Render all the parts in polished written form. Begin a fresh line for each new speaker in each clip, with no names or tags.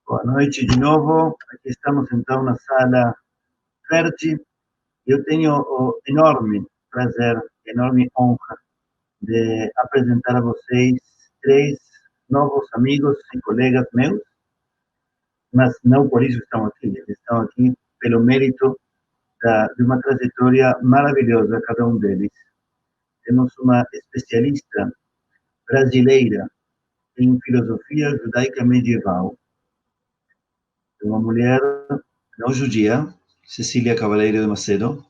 Boa noite de novo. Aqui estamos então na sala verde. Eu tenho o enorme prazer, enorme honra de apresentar a vocês três novos amigos e colegas meus, mas não por isso estão aqui. Eles estão aqui pelo mérito de uma trajetória maravilhosa, cada um deles. Temos uma especialista brasileira em filosofia judaica medieval, uma mulher não judia, Cecília Cavaleiro de Macedo,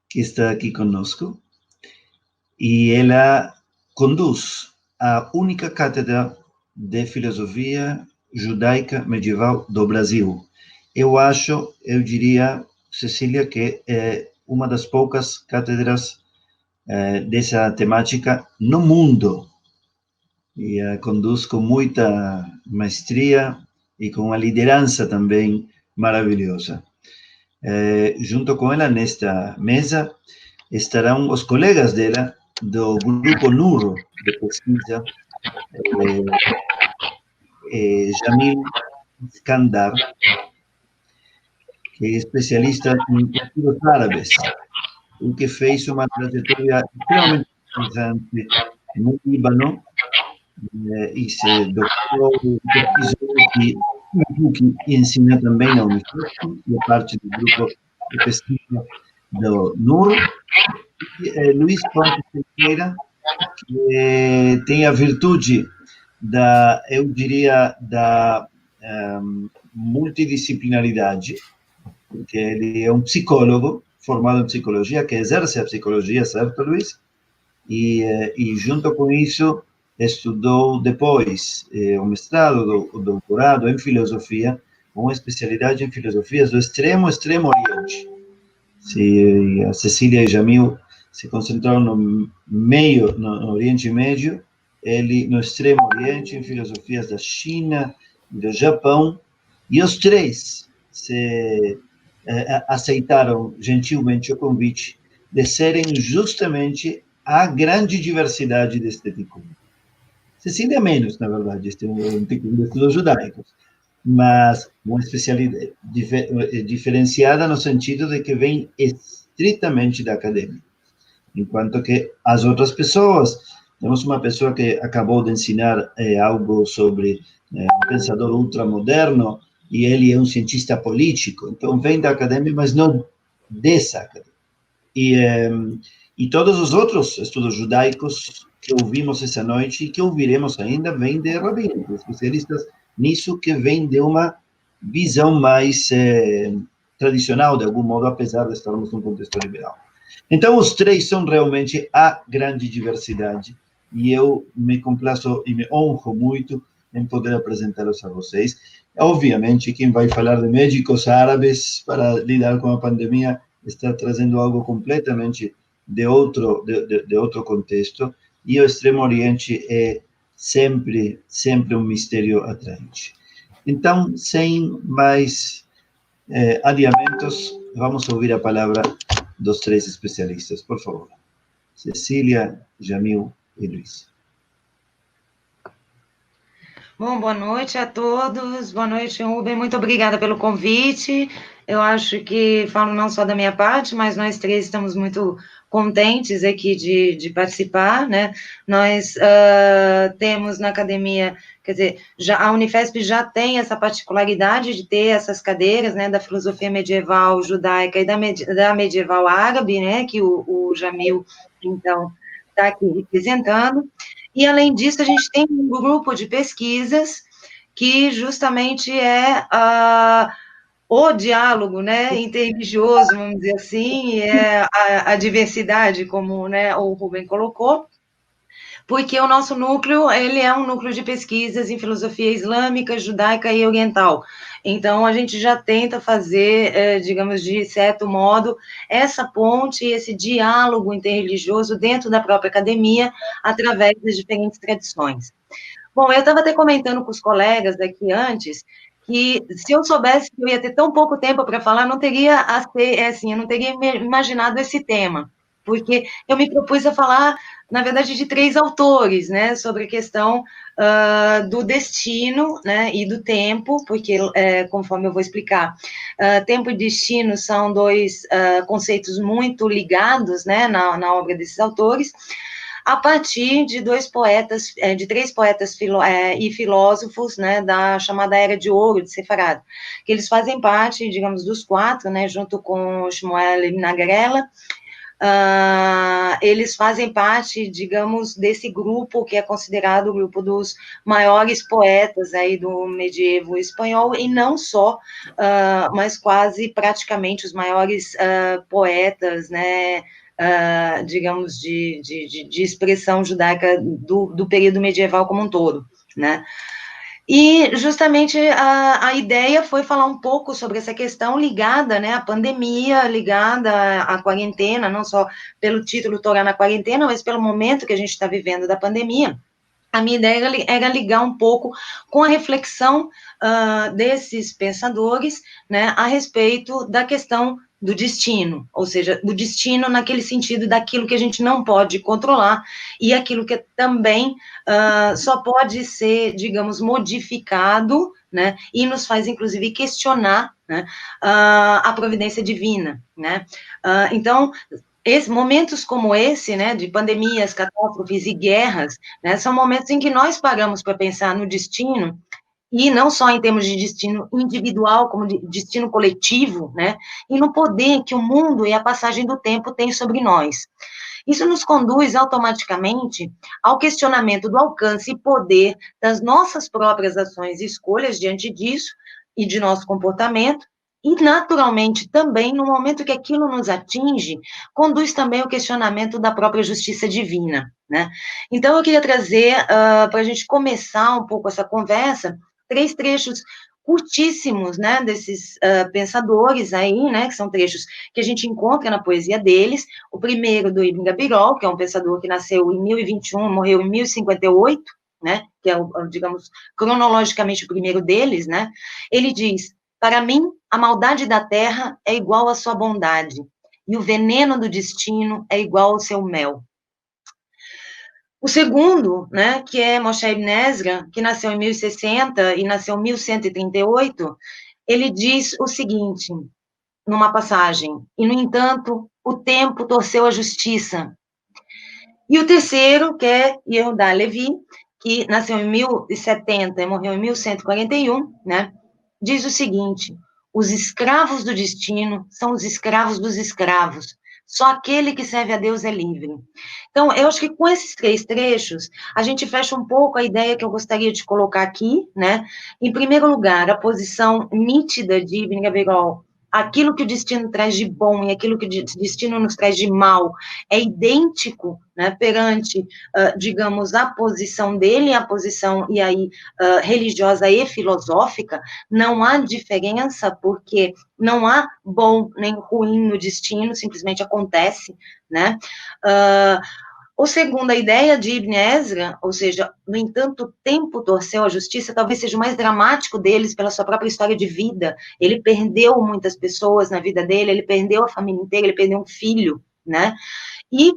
que está aqui conosco, e ela conduz a única cátedra de filosofia judaica medieval do Brasil. Eu diria, Cecília, que é uma das poucas cátedras dessa temática no mundo, e a conduz com muita maestria e com uma liderança também maravilhosa. Junto com ela, nesta mesa, estarão os colegas dela do grupo NUR de pesquisa, Jamil Skandar, que é especialista em estudos árabes, o que fez uma trajetória extremamente interessante no Líbano, e se doutorou, pesquisou e ensina também na Unicef, e é parte do grupo de pesquisa do NUR. Luiz Ponte Teixeira, que tem a virtude eu diria, da multidisciplinaridade, porque ele é um psicólogo formado em psicologia, que exerce a psicologia, certo, Luiz? E junto com isso, estudou depois o mestrado, o doutorado em filosofia, com especialidade em filosofias do extremo Oriente. A Cecília e Jamil se concentraram no Oriente Médio, ele no Extremo Oriente, em filosofias da China e do Japão, e os três aceitaram gentilmente o convite de serem justamente a grande diversidade deste ticum. Cecília menos, na verdade, este é um ticum de estudos judaicos, mas uma especialidade diferenciada no sentido de que vem estritamente da academia, enquanto que as outras pessoas, temos uma pessoa que acabou de ensinar algo sobre um pensador ultramoderno, e ele é um cientista político, então vem da academia, mas não dessa academia. E todos os outros estudos judaicos que ouvimos essa noite e que ouviremos ainda vêm de rabinos, especialistas nisso, que vem de uma visão mais tradicional, de algum modo, apesar de estarmos num contexto liberal. Então, os três são realmente a grande diversidade, e eu me complaço e me honro muito em poder apresentá-los a vocês. Obviamente, quem vai falar de médicos árabes para lidar com a pandemia está trazendo algo completamente de outro contexto, e o Extremo Oriente é sempre um mistério atraente. Então, sem mais adiamentos, vamos ouvir a palavra dos três especialistas, por favor. Cecília, Jamil e Luiz.
Bom, boa noite a todos. Boa noite, Rubem. Muito obrigada pelo convite. Eu acho que falo não só da minha parte, mas nós três estamos muito contentes aqui de participar, né? Nós temos na academia, quer dizer, a Unifesp já tem essa particularidade de ter essas cadeiras, né, da filosofia medieval judaica e da medieval árabe, né, que o Jamil, então, está aqui representando. E, além disso, a gente tem um grupo de pesquisas que justamente é o diálogo, né, interreligioso, vamos dizer assim, é a diversidade, como, né, o Rubem colocou, porque o nosso núcleo, ele é um núcleo de pesquisas em filosofia islâmica, judaica e oriental. Então, a gente já tenta fazer, digamos, de certo modo, essa ponte, esse diálogo interreligioso dentro da própria academia, através das diferentes tradições. Bom, eu estava até comentando com os colegas daqui antes, que se eu soubesse que eu ia ter tão pouco tempo para falar, não teria eu não teria imaginado esse tema. porque eu me propus a falar, na verdade, de 3 autores, né, sobre a questão do destino, né, e do tempo, porque, conforme eu vou explicar, tempo e destino são 2 conceitos muito ligados, né, na obra desses autores, a partir de 2 poetas, de 3 poetas e filósofos, né, da chamada Era de Ouro de Sefarad, que eles fazem parte, digamos, dos 4, né, junto com Shmuel Ibn Agrela. Eles fazem parte, digamos, desse grupo que é considerado o grupo dos maiores poetas aí do medievo espanhol, e não só, mas quase praticamente os maiores poetas, né, digamos, de expressão judaica do período medieval como um todo, né. E justamente a ideia foi falar um pouco sobre essa questão ligada, né, à pandemia, ligada à quarentena, não só pelo título Torá na quarentena, mas pelo momento que a gente está vivendo da pandemia. A minha ideia era ligar um pouco com a reflexão desses pensadores, né, a respeito da questão do destino, ou seja, do destino naquele sentido daquilo que a gente não pode controlar e aquilo que também só pode ser, digamos, modificado, né, e nos faz, inclusive, questionar, né, a providência divina, né. Então, momentos como esse, né, de pandemias, catástrofes e guerras, né, são momentos em que nós paramos para pensar no destino, e não só em termos de destino individual, como de destino coletivo, né, e no poder que o mundo e a passagem do tempo têm sobre nós. Isso nos conduz automaticamente ao questionamento do alcance e poder das nossas próprias ações e escolhas diante disso e de nosso comportamento, e, naturalmente, também, no momento que aquilo nos atinge, conduz também ao questionamento da própria justiça divina, né? Então, eu queria trazer, para a gente começar um pouco essa conversa, 3 trechos curtíssimos, né, desses pensadores aí, né, que são trechos que a gente encontra na poesia deles. O primeiro do Ibn Gabirol, que é um pensador que nasceu em 1021, morreu em 1058, né, que é, digamos, cronologicamente o primeiro deles, né, ele diz: para mim, a maldade da terra é igual à sua bondade, e o veneno do destino é igual ao seu mel. O segundo, né, que é Moshe Ibn Ezra, que nasceu em 1060 e nasceu em 1138, ele diz o seguinte, numa passagem: e, no entanto, o tempo torceu a justiça. E o terceiro, que é Yehudá Levi, que nasceu em 1070 e morreu em 1141, né, diz o seguinte: os escravos do destino são os escravos dos escravos. Só aquele que serve a Deus é livre. Então, eu acho que com esses 3 trechos, a gente fecha um pouco a ideia que eu gostaria de colocar aqui, né? Em primeiro lugar, a posição nítida de Ibn Gabirol, aquilo que o destino traz de bom e aquilo que o destino nos traz de mal é idêntico, né, perante, digamos, a posição dele, a posição, e aí, religiosa e filosófica. Não há diferença, porque não há bom nem ruim no destino, simplesmente acontece, né? O segundo, a ideia de Ibn Ezra, ou seja, no entanto, o tempo torceu a justiça, talvez seja o mais dramático deles pela sua própria história de vida. Ele perdeu muitas pessoas na vida dele, ele perdeu a família inteira, ele perdeu um filho, né? E,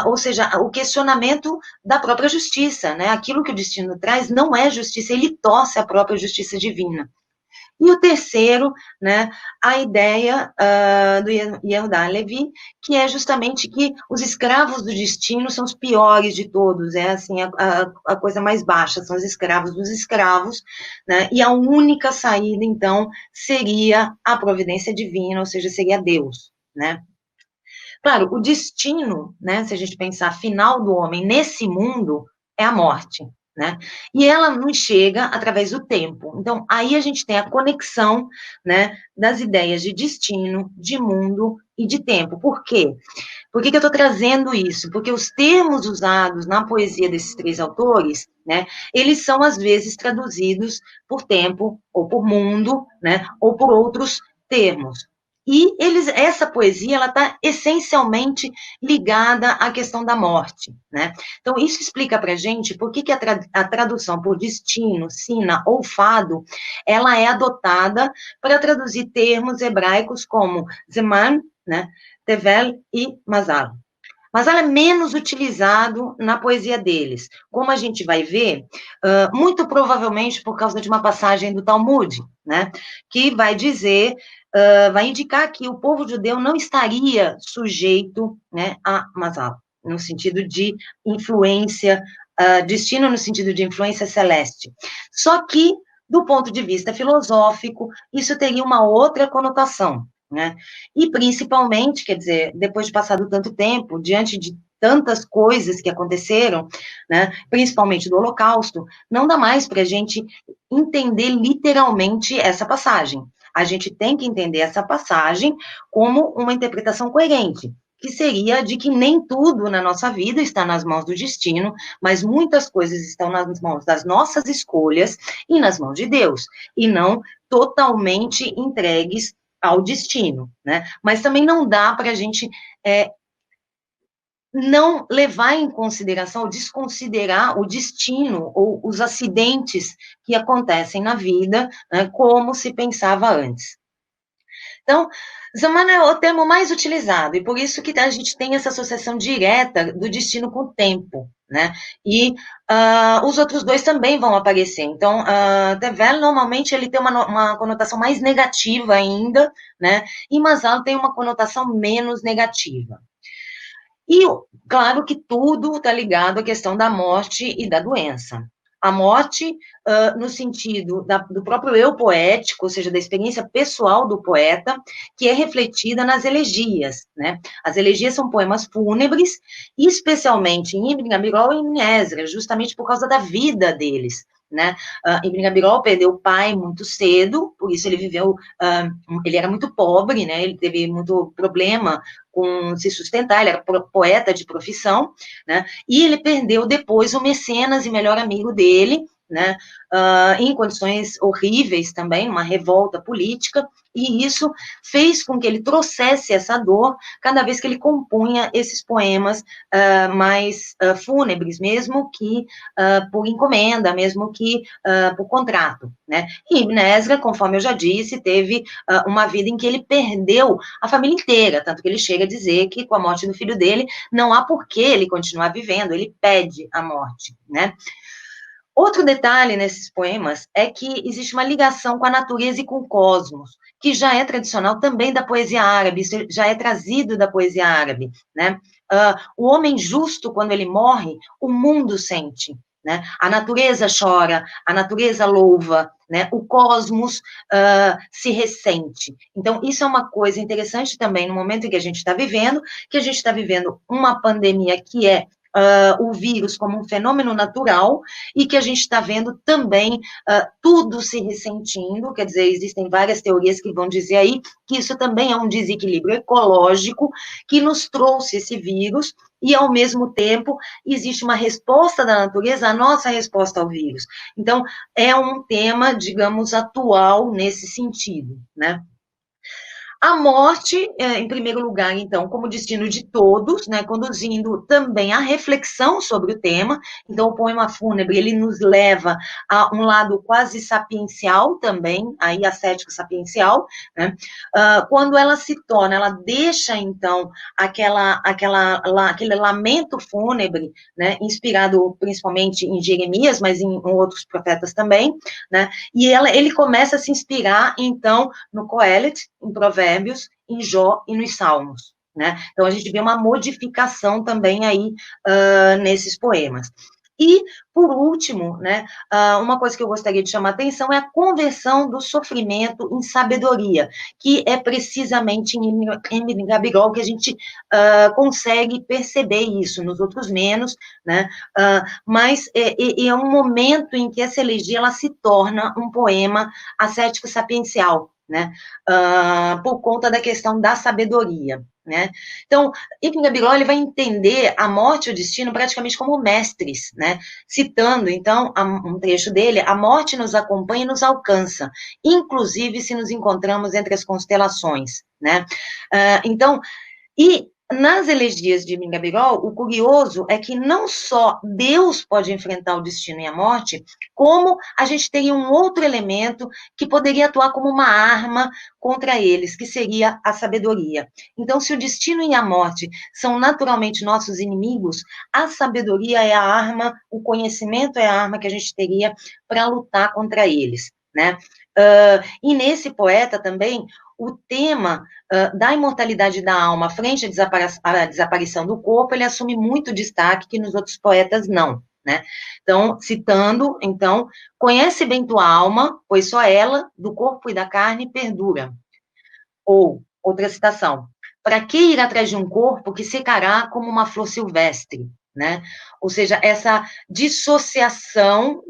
ou seja, o questionamento da própria justiça, né? Aquilo que o destino traz não é justiça, ele torce a própria justiça divina. E o terceiro, né, a ideia do Yehudá Levi, que é justamente que os escravos do destino são os piores de todos, é assim, a coisa mais baixa, são os escravos dos escravos, né, e a única saída, então, seria a providência divina, ou seja, seria Deus, né. Claro, o destino, né, se a gente pensar final do homem nesse mundo, é a morte, né? E ela nos chega através do tempo. Então, aí a gente tem a conexão, né, das ideias de destino, de mundo e de tempo. Por quê? Por que eu estou trazendo isso? Porque os termos usados na poesia desses 3 autores, né, eles são, às vezes, traduzidos por tempo, ou por mundo, né, ou por outros termos. E essa poesia, ela está essencialmente ligada à questão da morte, né? Então, isso explica para a gente por que a tradução por destino, sina ou fado, ela é adotada para traduzir termos hebraicos como zeman, né? Tevel e Mazal. Mazal é menos utilizado na poesia deles, como a gente vai ver, muito provavelmente por causa de uma passagem do Talmud, né? Que vai dizer, vai indicar que o povo judeu não estaria sujeito, né, a Mazal, no sentido de influência, destino no sentido de influência celeste. Só que, do ponto de vista filosófico, isso teria uma outra conotação, né? E, principalmente, quer dizer, depois de passado tanto tempo, diante de tantas coisas que aconteceram, né, principalmente do Holocausto, não dá mais para a gente entender literalmente essa passagem. A gente tem que entender essa passagem como uma interpretação coerente, que seria de que nem tudo na nossa vida está nas mãos do destino, mas muitas coisas estão nas mãos das nossas escolhas e nas mãos de Deus, e não totalmente entregues ao destino, né? Mas também não dá para a gente não levar em consideração, ou desconsiderar o destino ou os acidentes que acontecem na vida, né, como se pensava antes. Então, Zaman é o termo mais utilizado, e por isso que a gente tem essa associação direta do destino com o tempo, né? E os outros dois também vão aparecer. Então, Tevel, normalmente, ele tem uma conotação mais negativa ainda, né? E Mazal tem uma conotação menos negativa. E, claro que tudo está ligado à questão da morte e da doença. A morte, no sentido do próprio eu poético, ou seja, da experiência pessoal do poeta, que é refletida nas elegias, né? As elegias são poemas fúnebres, especialmente em Ibn Gabirol e em Esdras, justamente por causa da vida deles, né? Ibn Gabirol perdeu o pai muito cedo, por isso ele viveu, ele era muito pobre, né? Ele teve muito problema com se sustentar, ele era poeta de profissão, né? E ele perdeu depois o mecenas e melhor amigo dele, né? Em condições horríveis também, uma revolta política, e isso fez com que ele trouxesse essa dor cada vez que ele compunha esses poemas mais fúnebres, mesmo que por encomenda, mesmo que por contrato, né? E Ibn Ezra, conforme eu já disse, teve uma vida em que ele perdeu a família inteira, tanto que ele chega a dizer que com a morte do filho dele, não há por que ele continuar vivendo, ele pede a morte, né? Outro detalhe nesses poemas é que existe uma ligação com a natureza e com o cosmos, que já é tradicional também da poesia árabe, isso já é trazido da poesia árabe, né? O homem justo, quando ele morre, o mundo sente, né? A natureza chora, a natureza louva, né? O cosmos se ressente. Então, isso é uma coisa interessante também no momento em que a gente está vivendo uma pandemia que é o vírus como um fenômeno natural e que a gente está vendo também tudo se ressentindo, quer dizer, existem várias teorias que vão dizer aí que isso também é um desequilíbrio ecológico que nos trouxe esse vírus e, ao mesmo tempo, existe uma resposta da natureza à nossa resposta ao vírus. Então, é um tema, digamos, atual nesse sentido, né? A morte, em primeiro lugar, então, como destino de todos, né, conduzindo também a reflexão sobre o tema. Então, o poema fúnebre, ele nos leva a um lado quase sapiencial também, aí ascético sapiencial, né, quando ela se torna, ela deixa, então, aquele lamento fúnebre, né, inspirado principalmente em Jeremias, mas em outros profetas também, né, e ele começa a se inspirar, então, no Coelet, em Provérbios, em Jó e nos Salmos, né? Então, a gente vê uma modificação também aí nesses poemas. E, por último, né, uma coisa que eu gostaria de chamar a atenção é a conversão do sofrimento em sabedoria, que é precisamente em Gabirol que a gente consegue perceber isso, nos outros menos, né? Mas é um momento em que essa elegia ela se torna um poema ascético sapiencial, né? Por conta da questão da sabedoria, né? Então, Ibn Gabirol ele vai entender a morte e o destino praticamente como mestres, né? Citando, então, um trecho dele, a morte nos acompanha e nos alcança, inclusive se nos encontramos entre as constelações, né? Então, e Nas elegias de Ibn Gabirol, o curioso é que não só Deus pode enfrentar o destino e a morte, como a gente teria um outro elemento que poderia atuar como uma arma contra eles, que seria a sabedoria. Então, se o destino e a morte são naturalmente nossos inimigos, a sabedoria é a arma, o conhecimento é a arma que a gente teria para lutar contra eles, né? E nesse poeta também, o tema da imortalidade da alma frente à desaparição do corpo, ele assume muito destaque que nos outros poetas não, né? Então, citando, então, conhece bem tua alma, pois só ela, do corpo e da carne, perdura. Ou, outra citação, para que ir atrás de um corpo que secará como uma flor silvestre, né? Ou seja, essa dissociação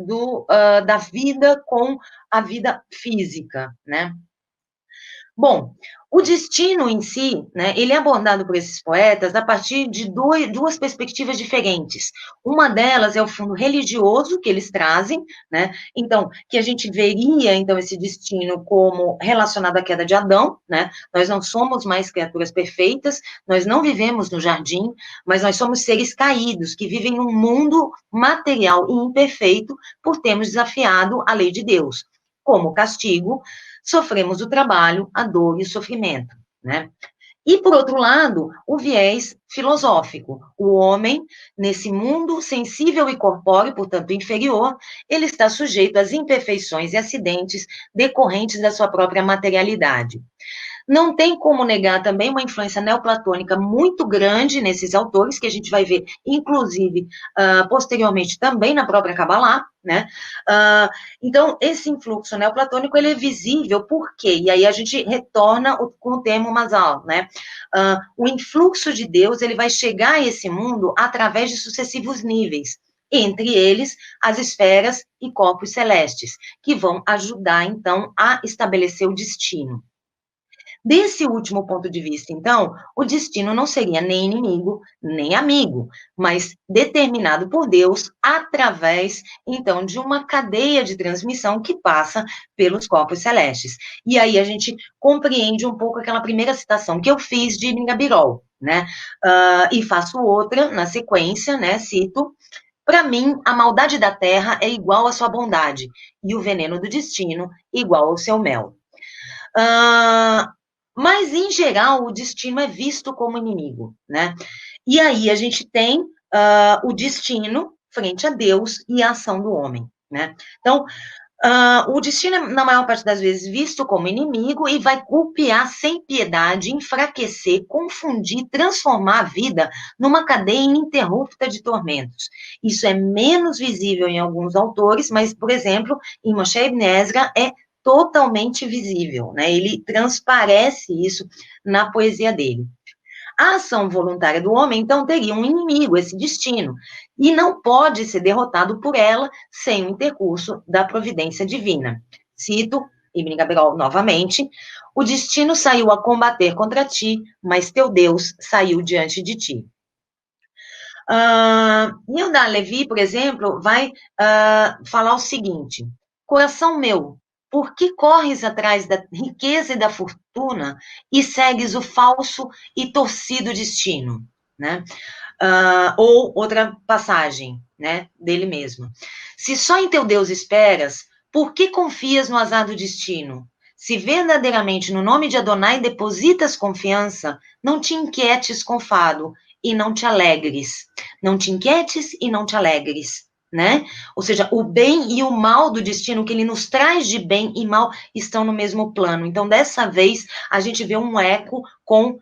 da vida com a vida física, né? Bom, o destino em si, né, ele é abordado por esses poetas a partir de duas perspectivas diferentes. Uma delas é o fundo religioso que eles trazem, né? Então, que a gente veria então esse destino como relacionado à queda de Adão, né? Nós não somos mais criaturas perfeitas, nós não vivemos no jardim, mas nós somos seres caídos que vivem num mundo material e imperfeito por termos desafiado a lei de Deus. Como castigo, sofremos o trabalho, a dor e o sofrimento, né? E, por outro lado, o viés filosófico. O homem, nesse mundo sensível e corpóreo, portanto inferior, ele está sujeito às imperfeições e acidentes decorrentes da sua própria materialidade. Não tem como negar também uma influência neoplatônica muito grande nesses autores, que a gente vai ver, inclusive, posteriormente também na própria Kabbalah, né? Então, esse influxo neoplatônico, ele é visível, por quê? E aí a gente retorna com o termo Mazal, né? O influxo de Deus, ele vai chegar a esse mundo através de sucessivos níveis, entre eles as esferas e corpos celestes, que vão ajudar, então, a estabelecer o destino. Desse último ponto de vista, então, o destino não seria nem inimigo, nem amigo, mas determinado por Deus através, então, de uma cadeia de transmissão que passa pelos corpos celestes. E aí a gente compreende um pouco aquela primeira citação que eu fiz de Ibn Gabirol, né? E faço outra na sequência, né? Cito: para mim, a maldade da terra é igual à sua bondade, e o veneno do destino igual ao seu mel. Mas, em geral, o destino é visto como inimigo, né? E aí a gente tem o destino frente a Deus e a ação do homem, né? Então, o destino é, na maior parte das vezes, visto como inimigo e vai golpear sem piedade, enfraquecer, confundir, transformar a vida numa cadeia ininterrupta de tormentos. Isso é menos visível em alguns autores, mas, por exemplo, em Moshe Ibn Ezra é totalmente visível, né? Ele transparece isso na poesia dele. A ação voluntária do homem, então, teria um inimigo, esse destino, e não pode ser derrotado por ela sem o intercurso da providência divina. Cito Ibn Gabirol novamente: o destino saiu a combater contra ti, mas teu Deus saiu diante de ti. Yehuda Levi, por exemplo, vai falar o seguinte: coração meu, por que corres atrás da riqueza e da fortuna e segues o falso e torcido destino? Né? Ou outra passagem, né, dele mesmo: se só em teu Deus esperas, por que confias no azar do destino? Se verdadeiramente no nome de Adonai depositas confiança, não te inquietes com fado e não te alegres. Não te inquietes e não te alegres, né? Ou seja, o bem e o mal do destino, que ele nos traz de bem e mal, estão no mesmo plano. Então, dessa vez, a gente vê um eco com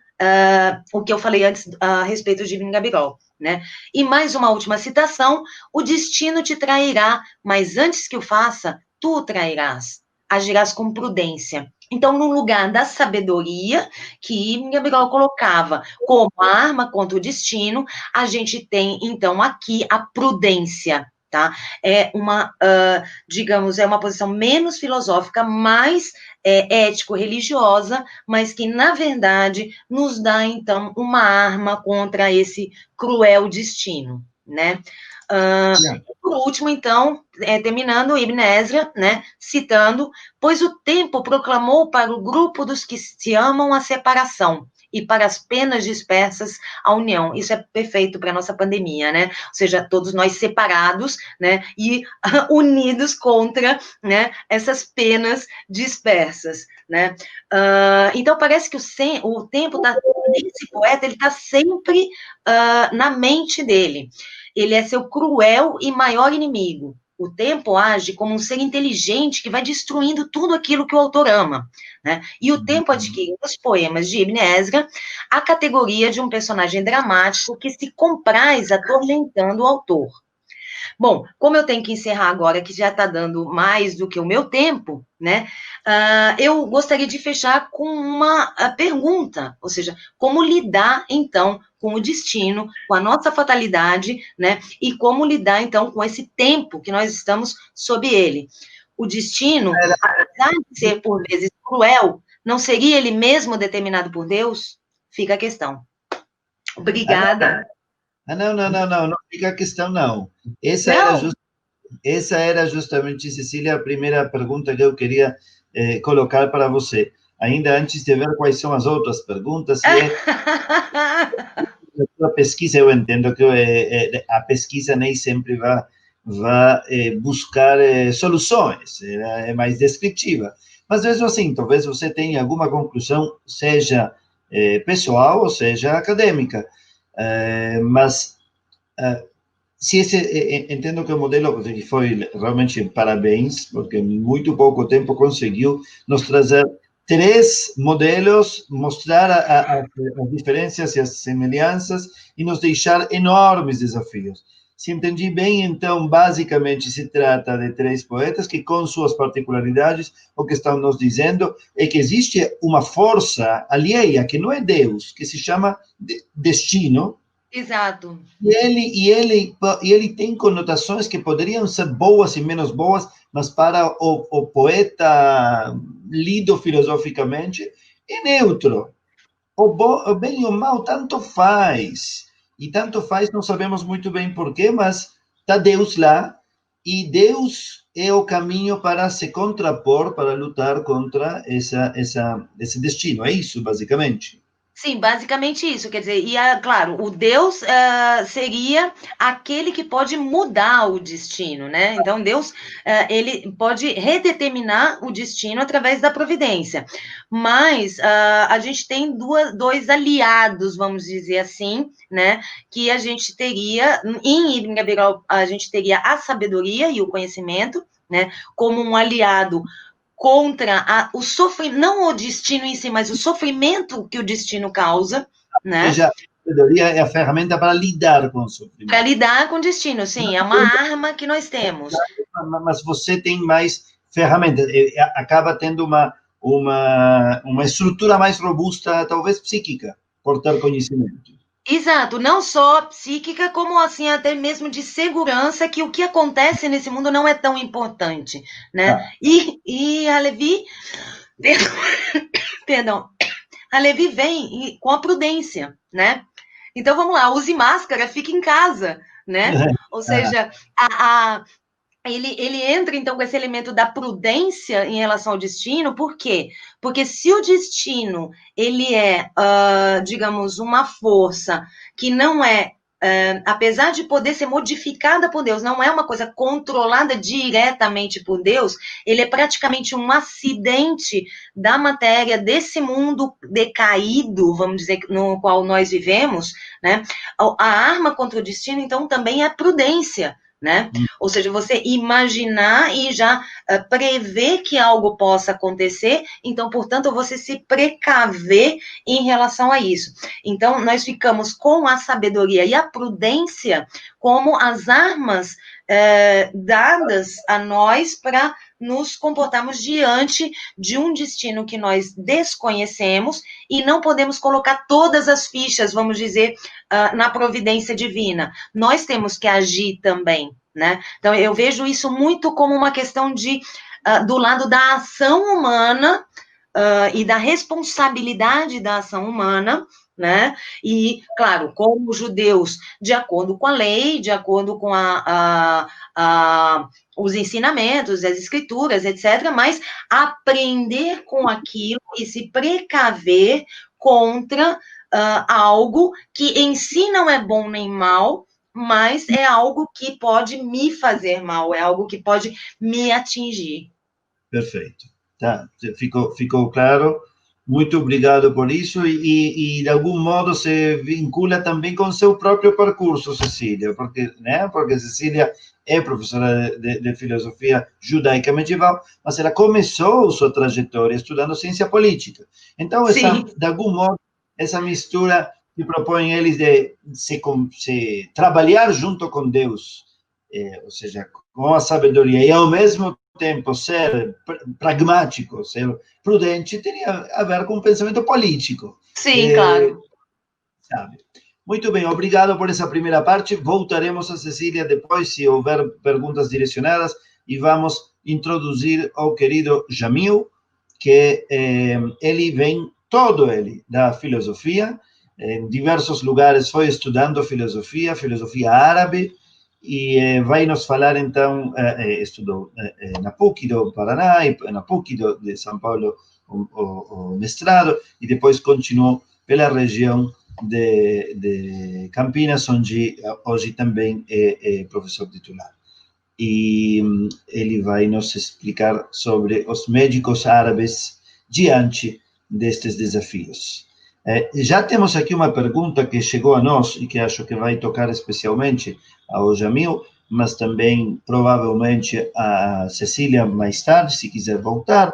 o que eu falei antes a respeito de Ibn Gabirol, né? E mais uma última citação: o destino te trairá, mas antes que o faça, tu o trairás. Agirás com prudência. Então, no lugar da sabedoria, que Ibn Gabirol colocava como arma contra o destino, a gente tem, então, aqui a prudência, tá? É uma, digamos, é uma posição menos filosófica, mais ético-religiosa, mas que, na verdade, nos dá, então, uma arma contra esse cruel destino, né? Por último, então, terminando, Ibn Ezra, né, citando: pois o tempo proclamou para o grupo dos que se amam a separação, e para as penas dispersas a união. Isso é perfeito para a nossa pandemia, né? Ou seja, todos nós separados, né, e unidos contra, né, essas penas dispersas, né? Então, parece que o tempo está, nesse poeta, ele está sempre na mente dele. Ele é seu cruel e maior inimigo. O tempo age como um ser inteligente que vai destruindo tudo aquilo que o autor ama, né? E o tempo adquire nos poemas de Ibn Ezra a categoria de um personagem dramático que se compraz atormentando o autor. Bom, como eu tenho que encerrar agora, que já está dando mais do que o meu tempo, né? Eu gostaria de fechar com uma pergunta, ou seja, como lidar, então, com o destino, com a nossa fatalidade, né? E como lidar, então, com esse tempo que nós estamos sob ele. O destino, apesar de ser, por vezes, cruel, não seria ele mesmo determinado por Deus? Fica a questão. Obrigada.
Não fica a questão, não. Essa era justamente, Cecília, a primeira pergunta que eu queria colocar para você. Ainda antes de ver quais são as outras perguntas, a pesquisa, eu entendo que a pesquisa nem sempre vai buscar soluções, é mais descritiva. Mas mesmo assim, talvez você tenha alguma conclusão, seja pessoal ou seja acadêmica. Mas se entendo que o modelo foi realmente parabéns, porque em muito pouco tempo conseguiu nos trazer 3 modelos, mostrar as diferenças e as semelhanças e nos deixar enormes desafios. Se entendi bem, então, basicamente se trata de 3 poetas que, com suas particularidades, o que estão nos dizendo é que existe uma força alheia, que não é Deus, que se chama destino.
Exato.
E ele tem conotações que poderiam ser boas e menos boas, mas para o poeta lido filosoficamente é neutro. O bem e o mal tanto faz. E tanto faz, não sabemos muito bem porquê, mas está Deus lá, e Deus é o caminho para se contrapor, para lutar contra esse destino. É isso, basicamente.
Sim, basicamente isso, quer dizer, claro, o Deus seria aquele que pode mudar o destino, né? Então, Deus, ele pode redeterminar o destino através da providência, mas a gente tem dois aliados, vamos dizer assim, né? Que a gente teria, em Ibn Gabirol, a gente teria a sabedoria e o conhecimento, né? Como um aliado contra o sofrimento, não o destino em si, mas o sofrimento que o destino causa, né?
Ou seja, a sabedoria é a ferramenta para lidar com o sofrimento.
Para lidar com o destino, sim, é uma arma que nós temos.
Mas você tem mais ferramentas, acaba tendo uma estrutura mais robusta, talvez psíquica, por ter conhecimento.
Exato, não só psíquica, como assim até mesmo de segurança, que o que acontece nesse mundo não é tão importante, né? E a Levi, perdão, a Levi vem com a prudência, né? Então vamos lá, use máscara, fique em casa, né? Ou seja, ele entra então com esse elemento da prudência em relação ao destino, por quê? Porque se o destino ele é, digamos, uma força que não é, apesar de poder ser modificada por Deus, não é uma coisa controlada diretamente por Deus, ele é praticamente um acidente da matéria desse mundo decaído, vamos dizer, no qual nós vivemos, né? A arma contra o destino, então, também é prudência, né? Ou seja, você imaginar e já prever que algo possa acontecer, então, portanto, você se precaver em relação a isso. Então, nós ficamos com a sabedoria e a prudência como as armas dadas a nós para nos comportarmos diante de um destino que nós desconhecemos e não podemos colocar todas as fichas, vamos dizer, na providência divina. Nós temos que agir também, né? Então, eu vejo isso muito como uma questão do lado da ação humana e da responsabilidade da ação humana, né? E, claro, como judeus, de acordo com a lei, de acordo com os ensinamentos, as escrituras, etc., mas aprender com aquilo e se precaver contra algo que em si não é bom nem mal, mas é algo que pode me fazer mal, é algo que pode me atingir.
Perfeito. Tá, ficou claro. Muito obrigado por isso e de algum modo se vincula também com seu próprio percurso, Cecília, porque, né? Porque Cecília é professora de filosofia judaica medieval, mas ela começou sua trajetória estudando ciência política. Então, de algum modo, essa mistura que propõe eles de se trabalhar junto com Deus, ou seja, com a sabedoria e ao mesmo tempo ser pragmático, ser prudente, teria a ver com o pensamento político.
Sim, claro.
Sabe? Muito bem, obrigado por essa primeira parte. Voltaremos a Cecília depois, se houver perguntas direcionadas, e vamos introduzir ao querido Jamil, que ele vem todo ele da filosofia, em diversos lugares foi estudando filosofia árabe, e vai nos falar, então, estudou na PUC do Paraná, e na PUC de São Paulo o mestrado, e depois continuou pela região de Campinas, onde hoje também é professor titular. E ele vai nos explicar sobre os médicos árabes diante destes desafios. Já temos aqui uma pergunta que chegou a nós e que acho que vai tocar especialmente ao Jamil, mas também provavelmente a Cecília mais tarde, se quiser voltar.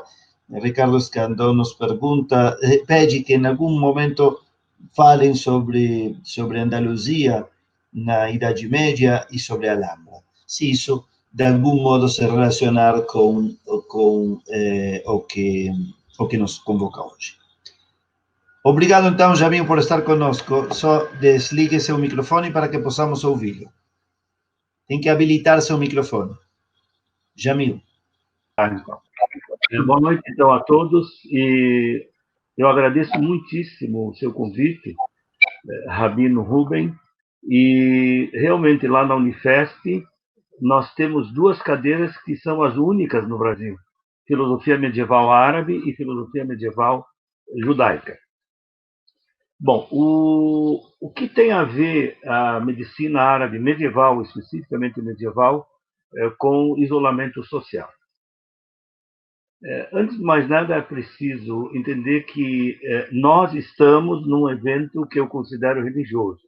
Ricardo Escandão nos pergunta, pede que em algum momento falem sobre Andaluzia na Idade Média e sobre a Alhambra. Se isso, de algum modo, se relacionar com o que nos convoca hoje. Obrigado, então, Jamil, por estar conosco. Só desligue seu microfone para que possamos ouvi-lo. Tem que habilitar seu microfone. Jamil.
Boa noite, então, a todos. E eu agradeço muitíssimo o seu convite, Rabino Ruben. E realmente, lá na Unifesp, nós temos duas cadeiras que são as únicas no Brasil: filosofia medieval árabe e filosofia medieval judaica. Bom, o que tem a ver a medicina árabe medieval, especificamente medieval, com isolamento social? Antes de mais nada, é preciso entender que nós estamos num evento que eu considero religioso,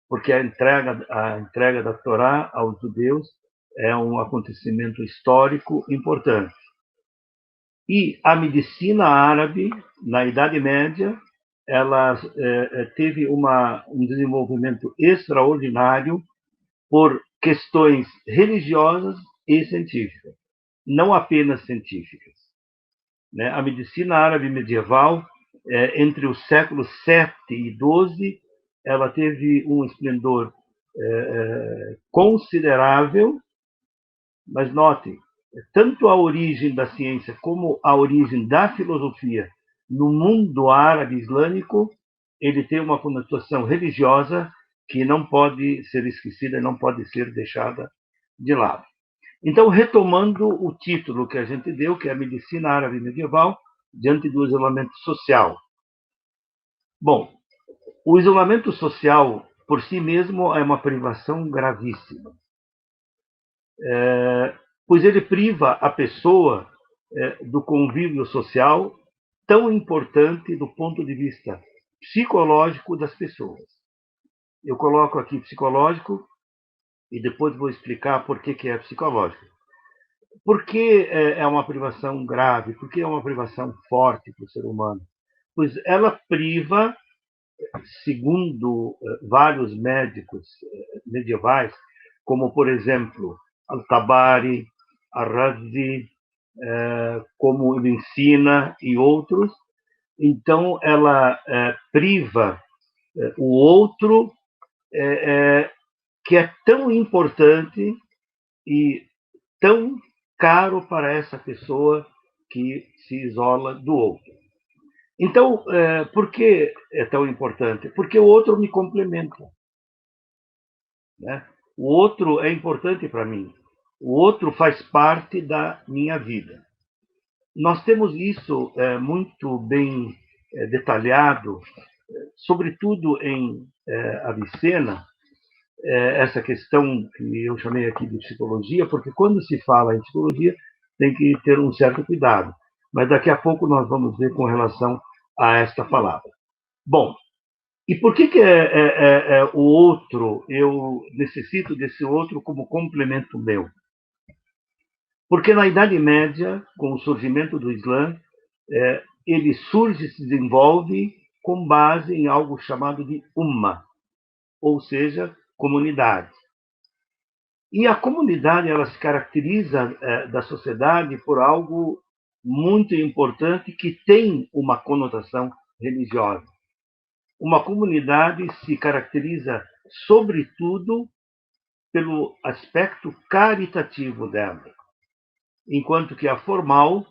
porque a entrega da Torá aos judeus é um acontecimento histórico importante. E a medicina árabe, na Idade Média, ela teve um desenvolvimento extraordinário por questões religiosas e científicas, não apenas científicas. A medicina árabe medieval, entre os séculos 7 e 12, ela teve um esplendor considerável, mas note, tanto a origem da ciência como a origem da filosofia no mundo árabe islâmico, ele tem uma conotação religiosa que não pode ser esquecida, não pode ser deixada de lado. Então, retomando o título que a gente deu, que é a medicina árabe medieval, diante do isolamento social. Bom, o isolamento social, por si mesmo, é uma privação gravíssima. Pois ele priva a pessoa do convívio social tão importante do ponto de vista psicológico das pessoas. Eu coloco aqui psicológico e depois vou explicar por que é psicológico. Por que é uma privação grave? Por que é uma privação forte para o ser humano? Pois ela priva, segundo vários médicos medievais, como, por exemplo, Al-Tabari, Ar-Razi, como ele ensina, e outros. Então, ela priva o outro, que é tão importante e tão caro para essa pessoa que se isola do outro. Então, por que é tão importante? Porque o outro me complementa. O outro é importante para mim. O outro faz parte da minha vida. Nós temos isso muito bem detalhado, sobretudo em Avicena, essa questão que eu chamei aqui de psicologia, porque quando se fala em psicologia tem que ter um certo cuidado. Mas daqui a pouco nós vamos ver com relação a esta palavra. Bom, e por que o outro, eu necessito desse outro como complemento meu? Porque na Idade Média, com o surgimento do Islã, ele surge e se desenvolve com base em algo chamado de Ummah, ou seja, comunidade. E a comunidade ela se caracteriza da sociedade por algo muito importante que tem uma conotação religiosa. Uma comunidade se caracteriza, sobretudo, pelo aspecto caritativo dela, enquanto que a formal,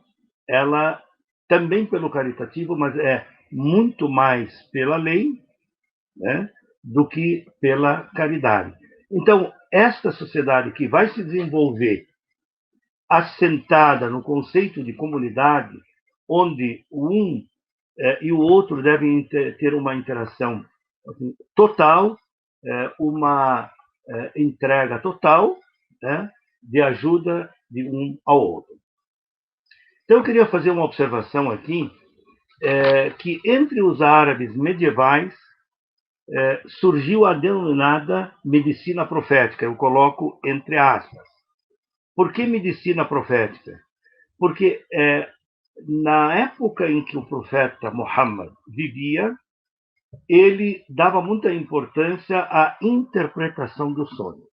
ela também pelo caritativo, mas é muito mais pela lei, né, do que pela caridade. Então, esta sociedade que vai se desenvolver assentada no conceito de comunidade, onde um e o outro devem ter uma interação total, uma entrega total, né, de ajuda de um ao outro. Então, eu queria fazer uma observação aqui, que entre os árabes medievais surgiu a denominada medicina profética, eu coloco entre aspas. Por que medicina profética? Porque na época em que o profeta Muhammad vivia, ele dava muita importância à interpretação dos sonhos.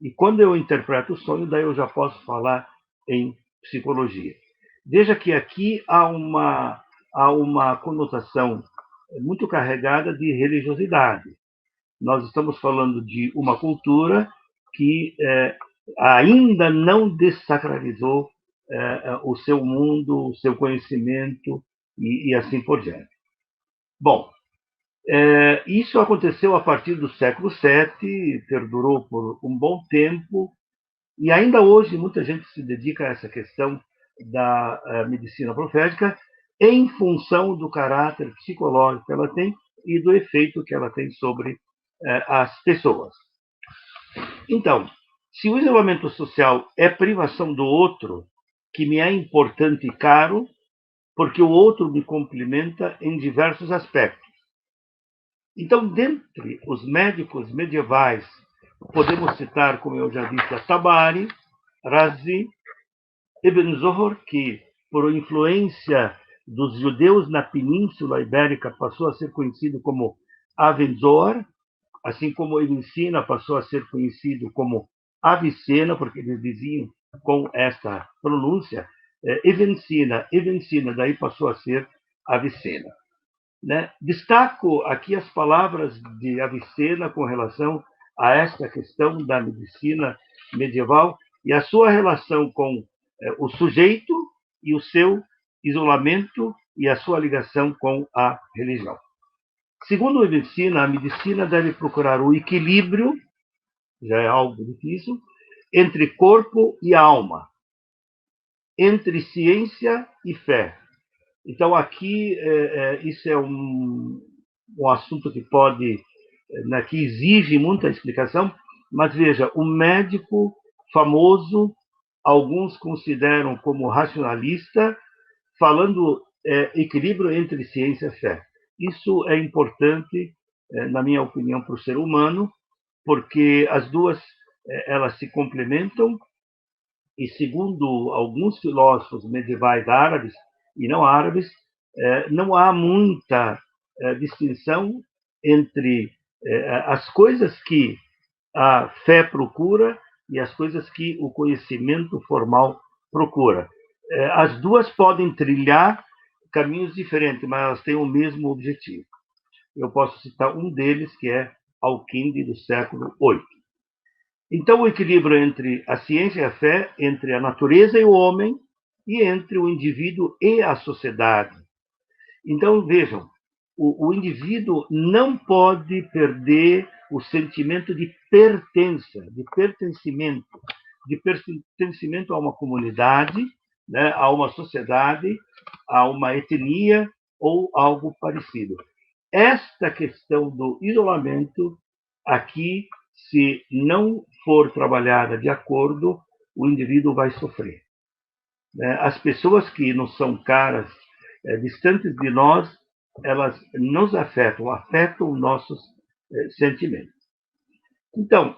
E quando eu interpreto o sonho, daí eu já posso falar em psicologia. Veja que aqui há uma conotação muito carregada de religiosidade. Nós estamos falando de uma cultura que ainda não dessacralizou o seu mundo, o seu conhecimento e assim por diante. Bom, isso aconteceu a partir do século VII, perdurou por um bom tempo, e ainda hoje muita gente se dedica a essa questão da medicina profética em função do caráter psicológico que ela tem e do efeito que ela tem sobre as pessoas. Então, se o isolamento social é privação do outro, que me é importante e caro, porque o outro me complementa em diversos aspectos. Então, dentre os médicos medievais, podemos citar, como eu já disse, a Tabari, Razi, Ibn Zohar, que, por influência dos judeus na Península Ibérica, passou a ser conhecido como Avenzoar, assim como Ibn Sina passou a ser conhecido como Avicena, porque eles diziam com esta pronúncia, Ibn Sina, daí passou a ser Avicena. Né? Destaco aqui as palavras de Avicena com relação a esta questão da medicina medieval e a sua relação com o sujeito e o seu isolamento e a sua ligação com a religião. Segundo a medicina deve procurar o equilíbrio, já é algo difícil, entre corpo e alma, entre ciência e fé. Então, aqui, isso é um assunto que pode, né, que exige muita explicação, mas veja, o médico famoso, alguns consideram como racionalista, falando equilíbrio entre ciência e fé. Isso é importante, na minha opinião, para o ser humano, porque as duas elas se complementam e, segundo alguns filósofos medievais árabes e não árabes, não há muita distinção entre as coisas que a fé procura e as coisas que o conhecimento formal procura. As duas podem trilhar caminhos diferentes, mas elas têm o mesmo objetivo. Eu posso citar um deles, que é Al-Kindi, do século VIII. Então, o equilíbrio entre a ciência e a fé, entre a natureza e o homem, e entre o indivíduo e a sociedade. Então, vejam, o indivíduo não pode perder o sentimento de pertença, de pertencimento a uma comunidade, né, a uma sociedade, a uma etnia, ou algo parecido. Esta questão do isolamento, aqui, se não for trabalhada de acordo, o indivíduo vai sofrer. As pessoas que nos são caras, distantes de nós, elas nos afetam nossos sentimentos. Então,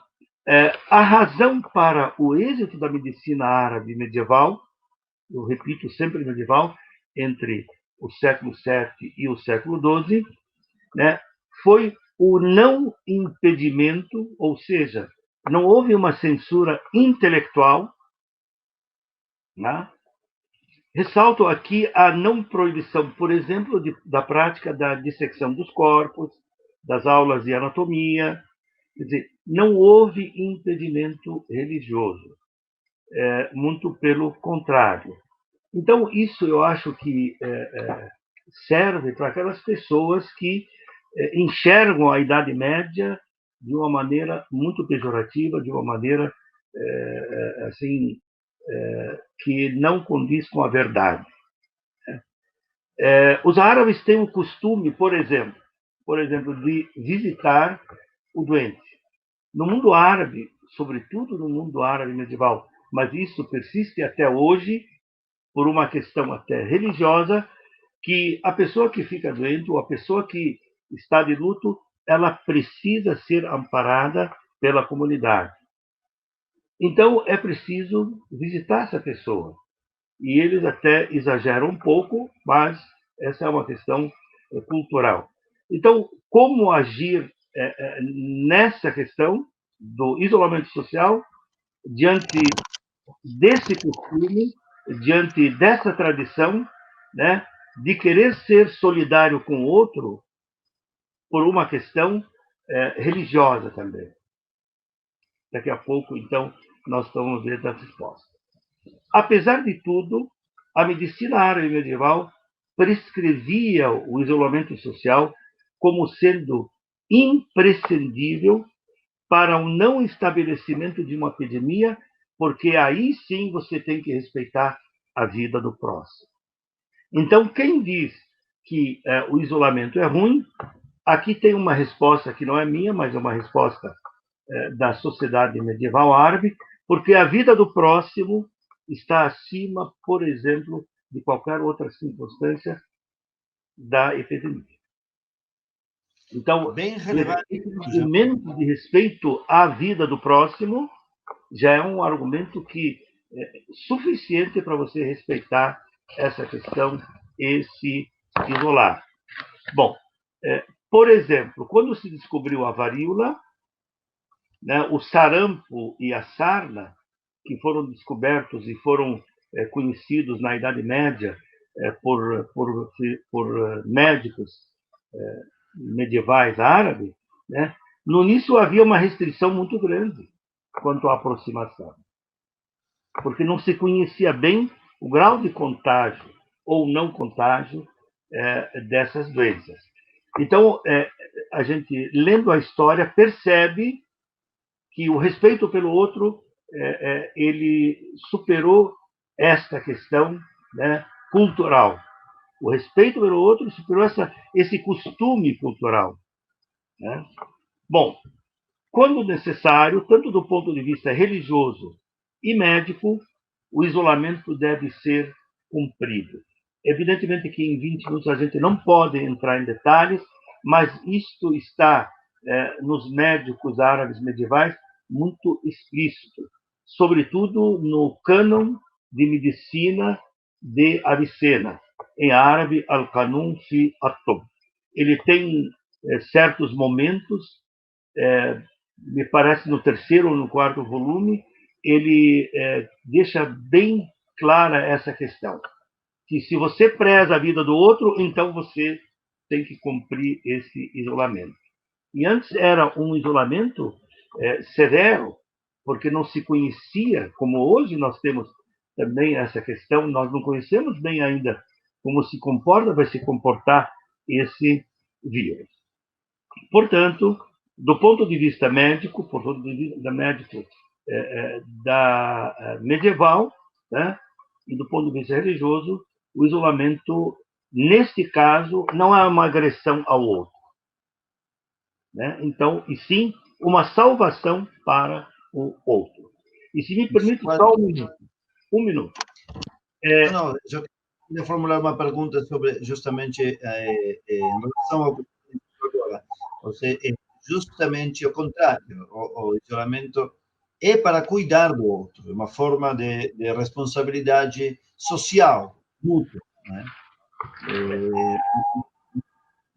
a razão para o êxito da medicina árabe medieval, eu repito sempre medieval, entre o século VII e o século XII, foi o não impedimento, ou seja, não houve uma censura intelectual. Ressalto aqui a não proibição, por exemplo, da prática da dissecção dos corpos, das aulas de anatomia. Quer dizer, não houve impedimento religioso, muito pelo contrário. Então, isso eu acho que serve para aquelas pessoas que enxergam a Idade Média de uma maneira muito pejorativa, de uma maneira assim, que não condiz com a verdade. Os árabes têm o costume, por exemplo, de visitar o doente. No mundo árabe, sobretudo no mundo árabe medieval, mas isso persiste até hoje, por uma questão até religiosa, que a pessoa que fica doente ou a pessoa que está de luto, ela precisa ser amparada pela comunidade. Então, é preciso visitar essa pessoa. E eles até exageram um pouco, mas essa é uma questão cultural. Então, como agir nessa questão do isolamento social diante desse costume, diante dessa tradição, de querer ser solidário com o outro por uma questão religiosa também. Daqui a pouco, então, nós vamos ver a resposta. Apesar de tudo, a medicina árabe medieval prescrevia o isolamento social como sendo imprescindível para o não estabelecimento de uma epidemia, porque aí sim você tem que respeitar a vida do próximo. Então, quem diz que o isolamento é ruim, aqui tem uma resposta que não é minha, mas é uma resposta da sociedade medieval árabe, porque a vida do próximo está acima, por exemplo, de qualquer outra circunstância da epidemia. Então,
bem relevante,
esse argumento de respeito à vida do próximo já é um argumento que é suficiente para você respeitar essa questão e se isolar. Bom, por exemplo, quando se descobriu a varíola, o sarampo e a sarna, que foram descobertos e foram conhecidos na Idade Média por médicos medievais árabes, no início havia uma restrição muito grande quanto à aproximação, porque não se conhecia bem o grau de contágio ou não contágio dessas doenças. Então, a gente, lendo a história, percebe que o respeito pelo outro ele superou esta questão cultural. O respeito pelo outro superou esse costume cultural. Bom, quando necessário, tanto do ponto de vista religioso e médico, o isolamento deve ser cumprido. Evidentemente que em 20 minutos a gente não pode entrar em detalhes, mas isto está nos médicos árabes medievais muito explícito, sobretudo no cânon de medicina de Avicena, em árabe, Al-Qanun fi At-Tabb. Ele tem certos momentos, me parece no terceiro ou no quarto volume, ele deixa bem clara essa questão, que se você preza a vida do outro, então você tem que cumprir esse isolamento. E antes era um isolamento severo, porque não se conhecia, como hoje nós temos também essa questão, nós não conhecemos bem ainda como se comporta, vai se comportar esse vírus. Portanto, do ponto de vista médico, medieval, e do ponto de vista religioso, o isolamento neste caso, não é uma agressão ao outro, né? Então, e sim uma salvação para o outro. E se me permite só um minuto.
Não, eu queria formular uma pergunta sobre justamente em relação ao que você disse agora. Ou seja, é justamente o contrário. O isolamento é para cuidar do outro, é uma forma de responsabilidade social, mútua, né?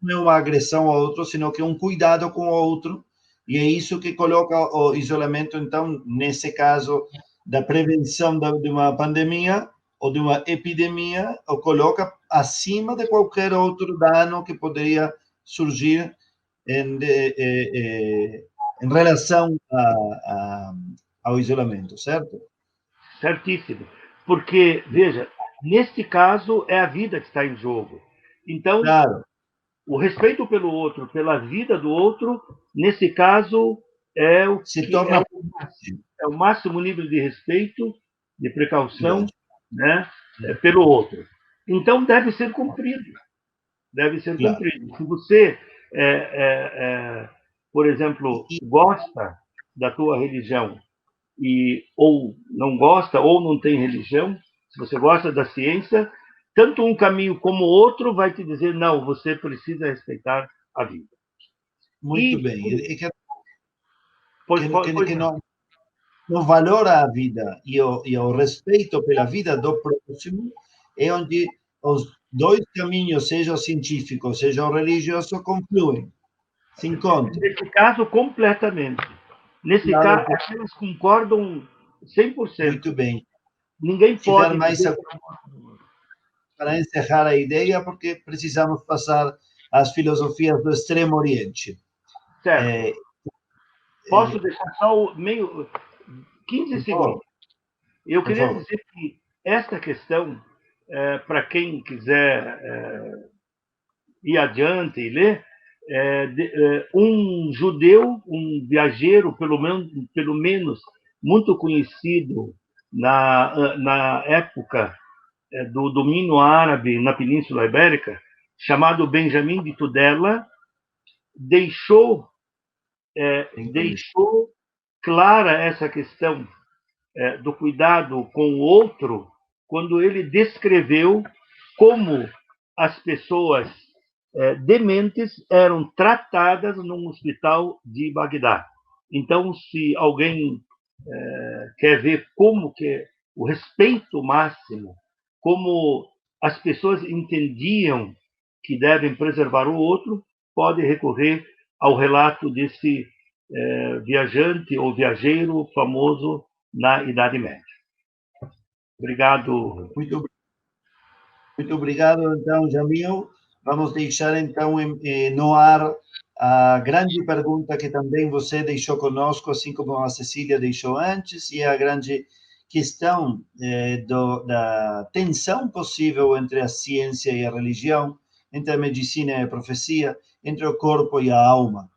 Não é uma agressão ao outro, senão que é um cuidado com o outro, e é isso que coloca o isolamento, então, nesse caso da prevenção de uma pandemia ou de uma epidemia, o coloca acima de qualquer outro dano que poderia surgir em relação ao isolamento, certo?
Certíssimo. Porque, veja, neste caso é a vida que está em jogo. Então,
claro,
o respeito pelo outro, pela vida do outro, nesse caso, é o
se
que
torna
é o máximo nível de respeito, de precaução,
lógico,
né, pelo outro. Então, deve ser cumprido. Deve ser
claro.
cumprido. Se você, por exemplo, gosta da tua religião ou não gosta, ou não tem religião, se você gosta da ciência, tanto um caminho como o outro vai te dizer, não, você precisa respeitar a vida.
Muito bem. É que
Pois
não valora a vida e o respeito pela vida do próximo é onde os dois caminhos, seja o científico, seja o religioso, confluem, se encontram.
Nesse caso, completamente. Nesse
Claro,
caso, eles concordam 100%.
muito bem.
Ninguém
Se der
pode
mais
dizer...
para encerrar a ideia, porque precisamos passar às filosofias do Extremo Oriente.
Certo. Posso deixar só 15 segundos? Eu queria dizer que esta questão, para quem quiser ir adiante e ler, um judeu, um viajeiro, pelo menos muito conhecido na época do domínio árabe na Península Ibérica, chamado Benjamin de Tudela, deixou clara essa questão do cuidado com o outro quando ele descreveu como as pessoas dementes eram tratadas num hospital de Bagdá. Então, se alguém quer ver como que é o respeito máximo, como as pessoas entendiam que devem preservar o outro, pode recorrer ao relato desse viajante ou viajeiro famoso na Idade Média. Obrigado.
Muito obrigado, então, Jamil. Vamos deixar, então, no ar a grande pergunta que também você deixou conosco, assim como a Cecília deixou antes, e a grande questão da tensão possível entre a ciência e a religião, entre a medicina e a profecia, entre o corpo e a alma.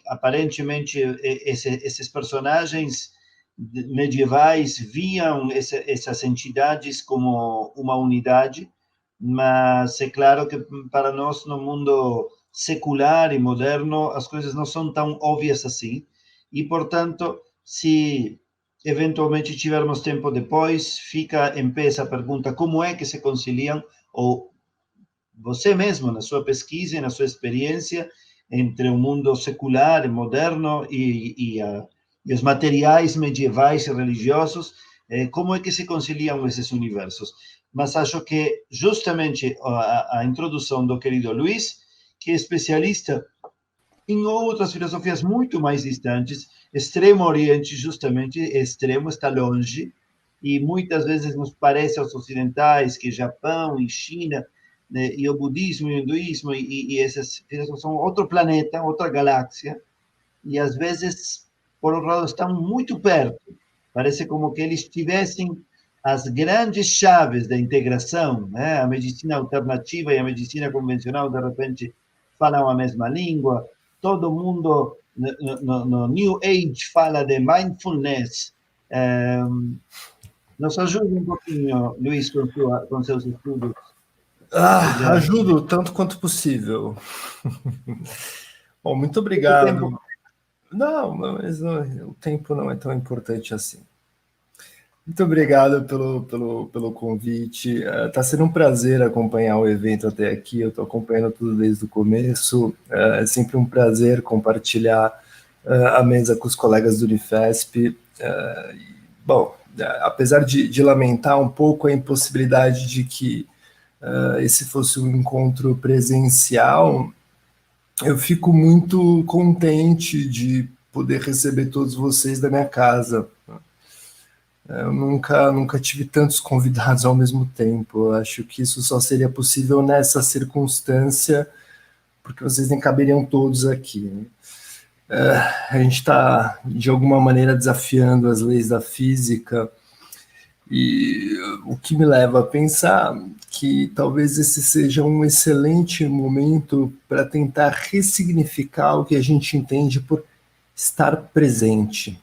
Aparentemente, esses personagens medievais viam essas entidades como uma unidade, mas é claro que para nós, no mundo secular e moderno, as coisas não são tão óbvias assim, e, portanto, se eventualmente tivermos tempo depois, fica em pé essa pergunta, como é que se conciliam, ou você mesmo, na sua pesquisa e na sua experiência, entre o mundo secular, moderno e os materiais medievais e religiosos, como é que se conciliam esses universos? Mas acho que justamente a introdução do querido Luiz, que é especialista em outras filosofias muito mais distantes, Extremo Oriente, justamente, extremo está longe, e muitas vezes nos parece aos ocidentais que Japão e China, né, e o budismo e o hinduísmo e essas filosofias são outro planeta, outra galáxia, e às vezes, por outro lado, estão muito perto. Parece como que eles tivessem as grandes chaves da integração, né? A medicina alternativa e a medicina convencional, de repente, falam a mesma língua, todo mundo no New Age fala de mindfulness. Nos ajude um pouquinho, Luiz, com seus estudos
Ajudo tanto quanto possível. Bom, muito obrigado. Não, mas o tempo não é tão importante assim. Muito obrigado pelo convite. Está sendo um prazer acompanhar o evento até aqui. Eu estou acompanhando tudo desde o começo. É sempre um prazer compartilhar a mesa com os colegas do Unifesp. Bom, apesar de lamentar um pouco a impossibilidade de que esse fosse um encontro presencial, eu fico muito contente de poder receber todos vocês da minha casa. Eu nunca tive tantos convidados ao mesmo tempo. Eu acho que isso só seria possível nessa circunstância, porque vocês nem caberiam todos aqui. A gente está, de alguma maneira, desafiando as leis da física, e o que me leva a pensar que talvez esse seja um excelente momento para tentar ressignificar o que a gente entende por estar presente.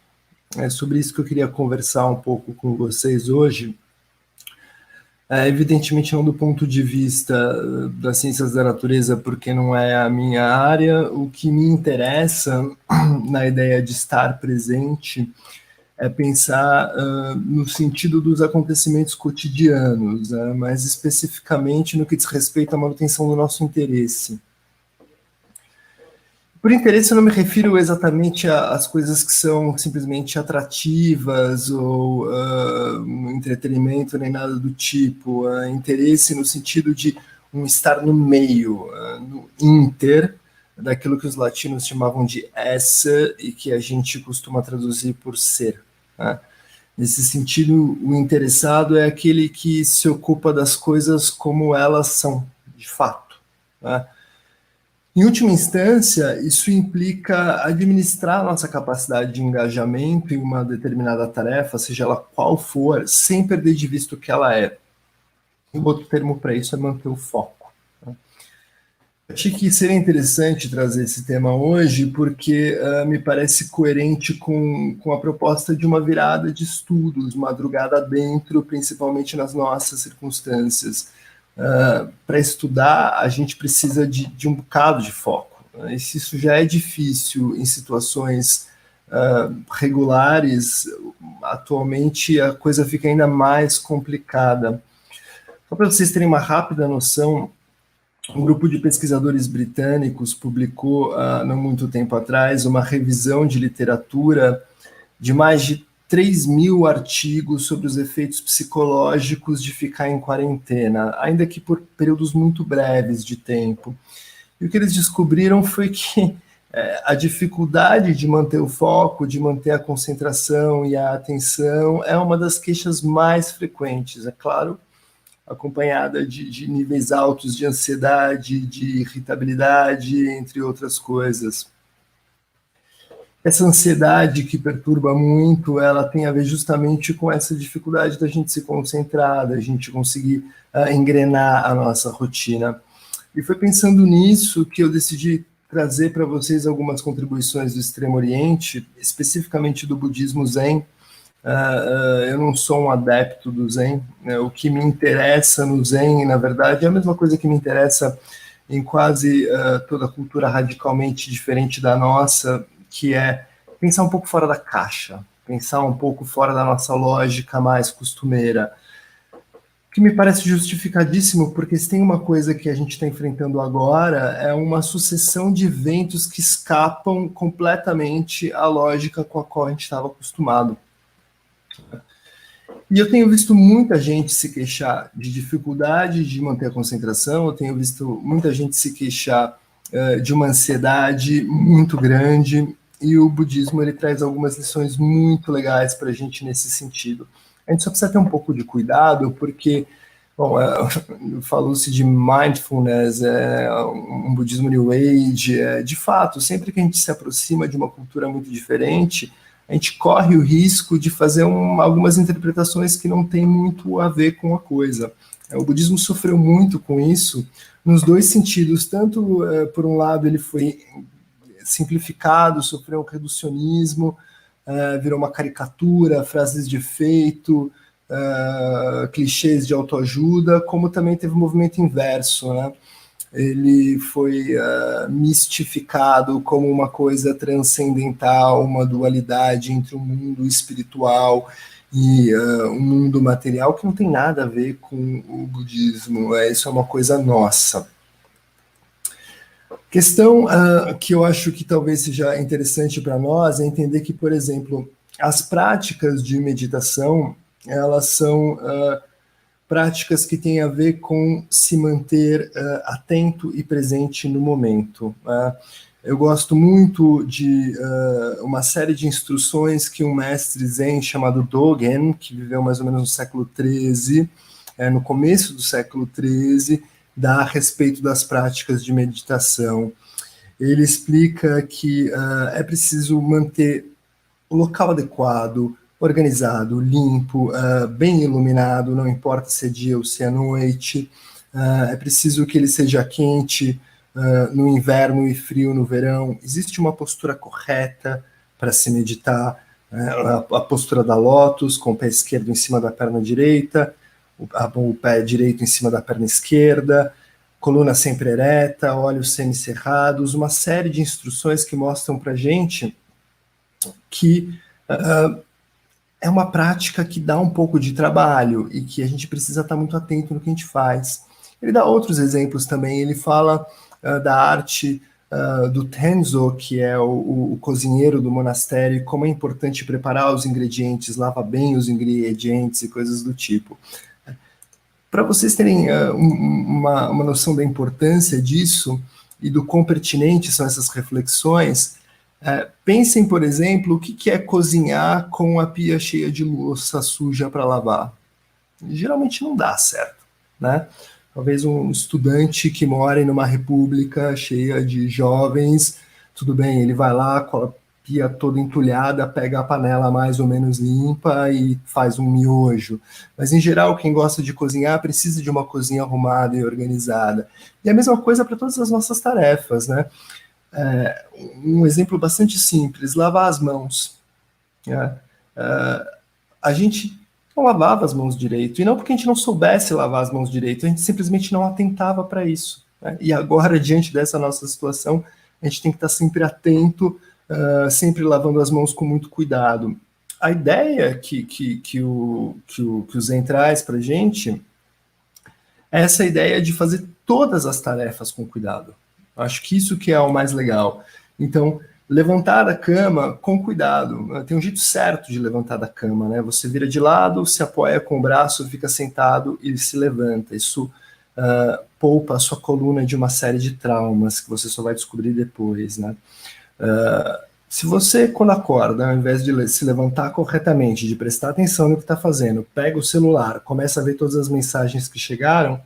É sobre isso que eu queria conversar um pouco com vocês hoje. Evidentemente não do ponto de vista das ciências da natureza, porque não é a minha área. O que me interessa na ideia de estar presente é pensar no sentido dos acontecimentos cotidianos, mais especificamente no que diz respeito à manutenção do nosso interesse. Por interesse, eu não me refiro exatamente às coisas que são simplesmente atrativas ou entretenimento, nem nada do tipo. Interesse no sentido de um estar no meio, no inter, daquilo que os latinos chamavam de esse e que a gente costuma traduzir por ser. Nesse sentido, o interessado é aquele que se ocupa das coisas como elas são, de fato. Em última instância, isso implica administrar a nossa capacidade de engajamento em uma determinada tarefa, seja ela qual for, sem perder de vista o que ela é. Um outro termo para isso é manter o foco. Achei que seria interessante trazer esse tema hoje, porque me parece coerente com a proposta de uma virada de estudos, madrugada dentro, principalmente nas nossas circunstâncias. Para estudar, a gente precisa de um bocado de foco. E se isso já é difícil em situações regulares, atualmente a coisa fica ainda mais complicada. Só para vocês terem uma rápida noção, um grupo de pesquisadores britânicos publicou, não muito tempo atrás, uma revisão de literatura de mais de 3.000 artigos sobre os efeitos psicológicos de ficar em quarentena, ainda que por períodos muito breves de tempo. E o que eles descobriram foi que a dificuldade de manter o foco, de manter a concentração e a atenção é uma das queixas mais frequentes, é claro, acompanhada de níveis altos de ansiedade, de irritabilidade, entre outras coisas. Essa ansiedade que perturba muito, ela tem a ver justamente com essa dificuldade da gente se concentrar, da gente conseguir engrenar a nossa rotina. E foi pensando nisso que eu decidi trazer para vocês algumas contribuições do Extremo Oriente, especificamente do budismo Zen. Eu não sou um adepto do Zen. O que me interessa no Zen, na verdade, é a mesma coisa que me interessa em quase toda a cultura radicalmente diferente da nossa, que é pensar um pouco fora da caixa, pensar um pouco fora da nossa lógica mais costumeira, que me parece justificadíssimo, porque se tem uma coisa que a gente está enfrentando agora, é uma sucessão de eventos que escapam completamente à lógica com a qual a gente estava acostumado. E eu tenho visto muita gente se queixar de dificuldade de manter a concentração, eu tenho visto muita gente se queixar de uma ansiedade muito grande, e o budismo ele traz algumas lições muito legais para a gente nesse sentido. A gente só precisa ter um pouco de cuidado, porque, bom, falou-se de mindfulness, um budismo New Age, de fato, sempre que a gente se aproxima de uma cultura muito diferente, a gente corre o risco de fazer algumas interpretações que não têm muito a ver com a coisa. O budismo sofreu muito com isso, nos dois sentidos, tanto, por um lado, ele foi simplificado, sofreu um reducionismo, virou uma caricatura, frases de efeito, clichês de autoajuda, como também teve o movimento inverso, né? Ele foi mistificado como uma coisa transcendental, uma dualidade entre o mundo espiritual e um mundo material que não tem nada a ver com o budismo. Isso é uma coisa nossa. Questão que eu acho que talvez seja interessante para nós é entender que, por exemplo, as práticas de meditação, elas são práticas que têm a ver com se manter atento e presente no momento. Eu gosto muito de uma série de instruções que um mestre zen chamado Dogen, que viveu mais ou menos no século XIII, no começo do século XIII, dá a respeito das práticas de meditação. Ele explica que é preciso manter o local adequado, organizado, limpo, bem iluminado, não importa se é dia ou se é noite. É preciso que ele seja quente no inverno e frio no verão. Existe uma postura correta para se meditar, a postura da lótus, com o pé esquerdo em cima da perna direita, o pé direito em cima da perna esquerda, coluna sempre ereta, olhos semicerrados, uma série de instruções que mostram para a gente que é uma prática que dá um pouco de trabalho e que a gente precisa estar muito atento no que a gente faz. Ele dá outros exemplos também, ele fala da arte do Tenzo, que é o cozinheiro do monastério, e como é importante preparar os ingredientes, lavar bem os ingredientes e coisas do tipo. Para vocês terem uma noção da importância disso e do quão pertinentes são essas reflexões, pensem, por exemplo, o que é cozinhar com a pia cheia de louça suja para lavar. Geralmente não dá certo, né? Talvez um estudante que mora numa república cheia de jovens, tudo bem, ele vai lá com a pia toda entulhada, pega a panela mais ou menos limpa e faz um miojo. Mas, em geral, quem gosta de cozinhar precisa de uma cozinha arrumada e organizada. E a mesma coisa para todas as nossas tarefas, né? Um exemplo bastante simples, lavar as mãos. A gente não lavava as mãos direito, e não porque a gente não soubesse lavar as mãos direito, a gente simplesmente não atentava para isso, né? E agora, diante dessa nossa situação, a gente tem que estar sempre atento, sempre lavando as mãos com muito cuidado. A ideia que o Zen traz para a gente é essa ideia de fazer todas as tarefas com cuidado. Acho que isso que é o mais legal. Então, levantar da cama com cuidado. Tem um jeito certo de levantar da cama, né? Você vira de lado, se apoia com o braço, fica sentado e se levanta. Isso poupa a sua coluna de uma série de traumas que você só vai descobrir depois, né? Se você, quando acorda, ao invés de se levantar corretamente, de prestar atenção no que está fazendo, pega o celular, começa a ver todas as mensagens que chegaram,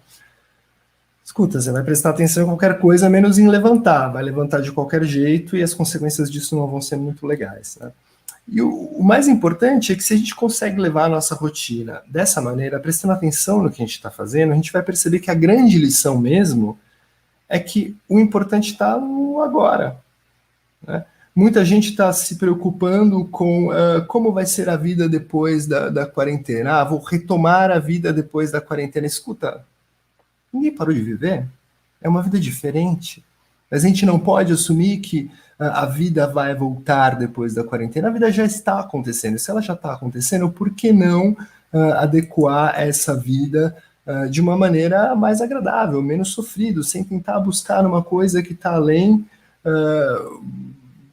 escuta, você vai prestar atenção em qualquer coisa, menos em levantar. Vai levantar de qualquer jeito e as consequências disso não vão ser muito legais, né? E o mais importante é que se a gente consegue levar a nossa rotina dessa maneira, prestando atenção no que a gente está fazendo, a gente vai perceber que a grande lição mesmo é que o importante está no agora, né? Muita gente está se preocupando com como vai ser a vida depois da quarentena. Vou retomar a vida depois da quarentena. Escuta, ninguém parou de viver, é uma vida diferente. Mas a gente não pode assumir que a vida vai voltar depois da quarentena. A vida já está acontecendo. Se ela já está acontecendo, por que não adequar essa vida de uma maneira mais agradável, menos sofrido, sem tentar buscar uma coisa que está além,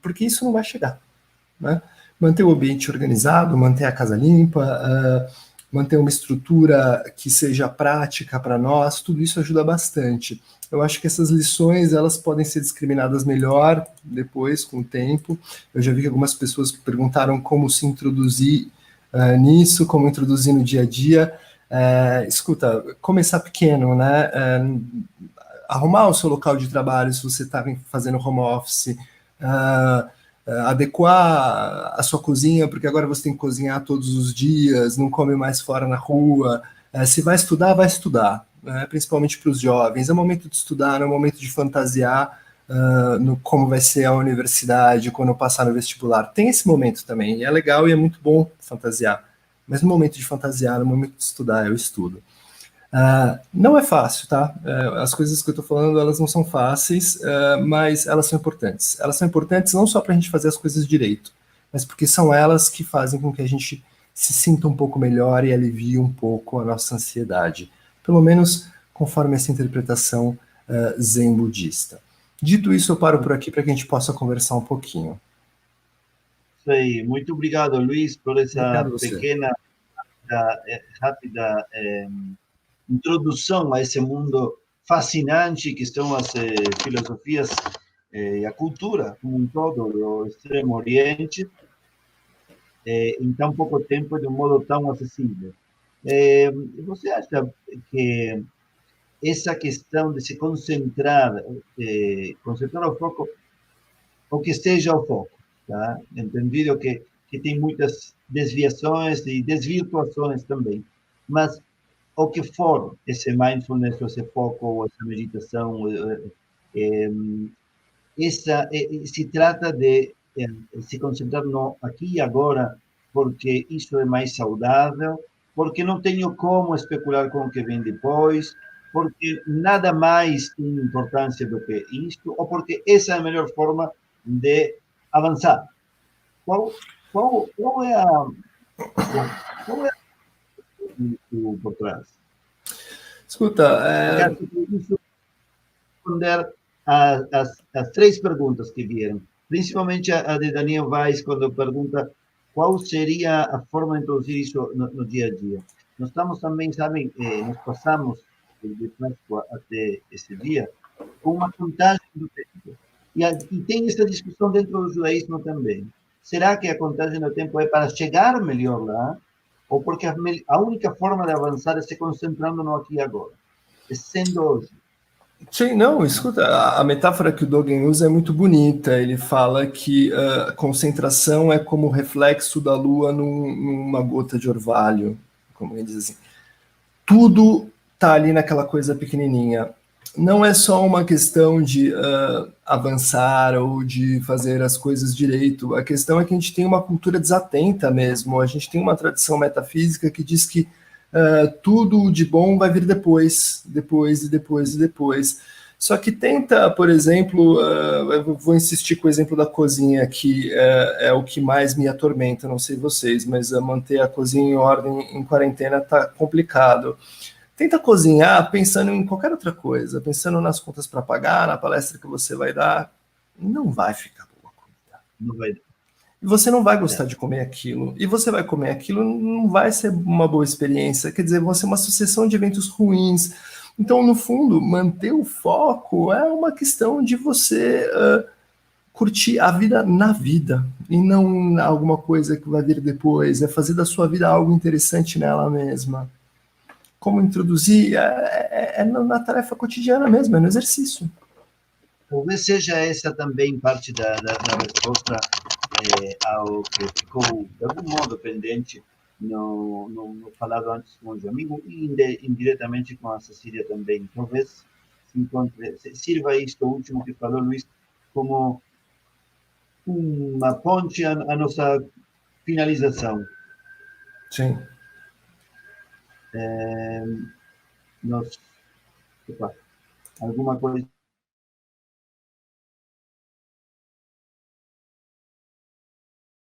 porque isso não vai chegar, né? Manter o ambiente organizado, manter a casa limpa, manter uma estrutura que seja prática para nós, tudo isso ajuda bastante. Eu acho que essas lições, elas podem ser discriminadas melhor depois, com o tempo. Eu já vi que algumas pessoas perguntaram como se introduzir nisso, como introduzir no dia a dia. Escuta, começar pequeno, né? Arrumar o seu local de trabalho se você está fazendo home office, adequar a sua cozinha, porque agora você tem que cozinhar todos os dias, não come mais fora na rua. Se vai estudar, vai estudar, né? Principalmente para os jovens. É o momento de estudar, não é o momento de fantasiar no como vai ser a universidade quando passar no vestibular. Tem esse momento também, e é legal e é muito bom fantasiar, Mas no momento de fantasiar, no momento de estudar, eu estudo. Não é fácil, tá? As coisas que eu estou falando, elas não são fáceis, mas elas são importantes. Elas são importantes não só para a gente fazer as coisas direito, mas porque são elas que fazem com que a gente se sinta um pouco melhor e alivie um pouco a nossa ansiedade. Pelo menos conforme essa interpretação zen budista. Dito isso, eu paro por aqui para que a gente possa conversar um pouquinho.
Isso aí. Muito obrigado, Luiz, por essa pequena, rápida introdução a esse mundo fascinante que são as filosofias e a cultura como um todo do Extremo Oriente, em tão pouco tempo, de um modo tão acessível. Você acha que essa questão de se concentrar, concentrar o foco, o que esteja o foco, tá? Entendido que tem muitas desviações e desvirtuações também, mas o que for esse mindfulness, esse foco, essa meditação, se trata de se concentrar no aqui e agora, porque isso é mais saudável, porque não tenho como especular com o que vem depois, porque nada mais tem importância do que isto, ou porque essa é a melhor forma de avançar. Qual é qual é o por trás?
Escuta,
Responder as três perguntas que vieram, principalmente a de Daniel Weiss, quando pergunta qual seria a forma de introduzir isso no dia a dia. Nós estamos também, sabem, nós passamos de Páscoa até esse dia com uma contagem do tempo. E tem essa discussão dentro do judaísmo também. Será que a contagem do tempo é para chegar melhor lá? Ou porque a única forma de avançar é se concentrando no aqui e agora? É sendo hoje.
Sim, não, escuta, a metáfora que o Dogen usa é muito bonita. Ele fala que concentração é como o reflexo da lua numa gota de orvalho, como ele diz assim. Tudo tá ali naquela coisa pequenininha. Não é só uma questão de avançar ou de fazer as coisas direito. A questão é que a gente tem uma cultura desatenta mesmo. A gente tem uma tradição metafísica que diz que tudo de bom vai vir depois, depois e depois e depois. Só que tenta, por exemplo, eu vou insistir com o exemplo da cozinha, que é o que mais me atormenta, não sei vocês, mas manter a cozinha em ordem em quarentena tá complicado. Tenta cozinhar pensando em qualquer outra coisa, pensando nas contas para pagar, na palestra que você vai dar. Não vai ficar boa a comida.
Não vai.
E você não vai gostar de comer aquilo. E você vai comer aquilo, não vai ser uma boa experiência. Quer dizer, vai ser uma sucessão de eventos ruins. Então, no fundo, manter o foco é uma questão de você curtir a vida na vida. E não alguma coisa que vai vir depois. É fazer da sua vida algo interessante nela mesma. Como introduzir? Na tarefa cotidiana mesmo, é no exercício.
Talvez seja essa também parte da resposta ao que ficou, de algum modo, pendente no falado antes com o amigo e indiretamente com a Cecília também. Talvez sirva isto último que falou, Luiz, como uma ponte à nossa finalização.
Sim.
Alguma coisa